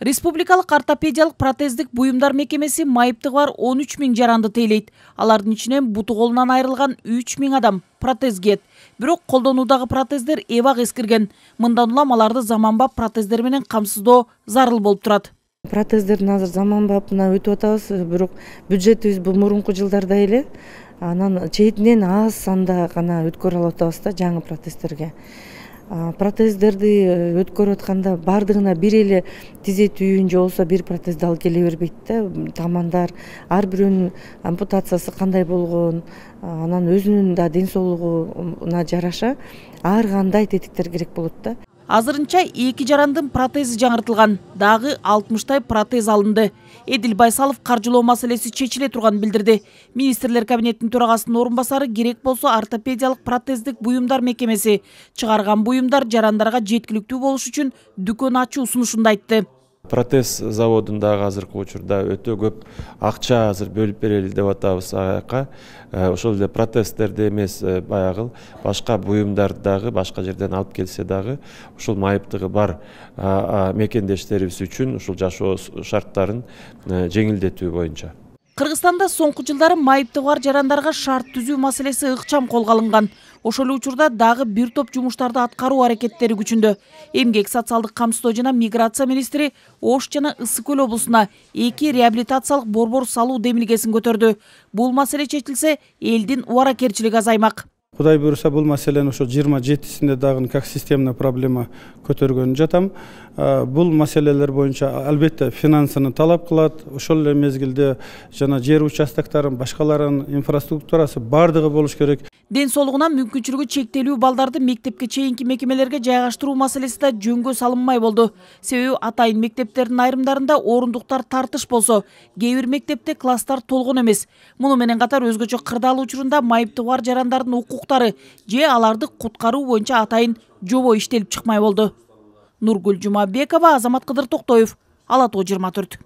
Республикалык ортопедиялык протездик буюмдар мекемеси майыптыгы бар 13 000 жаранды тейлейт. Алардын ичинен буту колунан айрылган 3 000 адам протез кийет. Бирок колдонуудагы протездер эбак эскирген. Мындан улам аларды заманбап протездер менен камсыздоо зарыл болуп турат. Протездердин азыр заманбап өтүп атабыз, бирок бюджетибиз бул мурунку жылдарда эле анан четинен аз санда гана өткөрө алып атабыз да жаңы протездерге. Протездерди өткөрүп атканда бардыгына бир эле тизе түйүн же болбосо бир протезди алып келе бербейт да. Тамандар ар бирөөнүн ампутациясы кандай болгон, анан өзүнүн да ден соолугуна жараша ар кандай тетиктер керек болот да. Азырынча 2 жарандын протези жаңыртылган, дагы 60 протез алынды. Эдил Байсалов каржылоо маселеси чечиле турганын билдирди. Министрлер кабинетинин төрагасынын орун басары керек болсо ортопедиялык протездик буюмдар мекемеси чыгарган буюмдар жарандарга жеткиликтүү болуш үчүн дүкөн ачуу сунушунда айтты. Протез заводундагы азыркы учурда өтө көп акча азыр бөлүп берели деп атабыз аяка. Ошол эле протездерди эмес, баягы башка буюмдарды дагы башка жерден алып келсе дагы ушул майыптыгы бар мекендештерибиз үчүн ушул жашоо шарттарын жеңилдетүү боюнча. Кыргызстанда соңку жылдары майыптыгы бар жарандарга шарт түзүү маселеси ыкчам колго алынган. Ошол учурда дагы бир топ жумуштарды аткаруу аракеттери күчүндө. Эмгек социалдык камсыздоо жана миграция министри Ош жана Ысык Көл облусуна 2 реабилитациялык борбор салуу демилгесин көтөрдү. Бул маселе чечилсе, элдин убаракерчилиги азаймак. Кудай буюрса бул маселени ошо 27-синде дагы как системный проблема көтөргөн жатам. Бул маселелер боюнча албетте финансыны талап кылат. Ошол эле мезгилде жана жер участоктарын, башкаларын инфраструктурасы бардыгы болуш керек. Ден соолугунан мүмкүнчүлүгү чектелүү балдарды мектепке чейинки мекемелерге жайгаштыруу маселеси да жөнгө салынмай болду. Себеби атайын мектептердин айрымдарында орундуктар тартыш болсо, кээ бир мектепте класстар толгон эмес. Муну менен катар өзгөчө кырдаал учурунда майыптыгы бар жарандардын укуктары же аларды куткаруу боюнча атайын жобо иштелип чыкмай болду. Нургүл Жумабекова, Азамат Кыдыр Токтоев, Ала Тоо 24.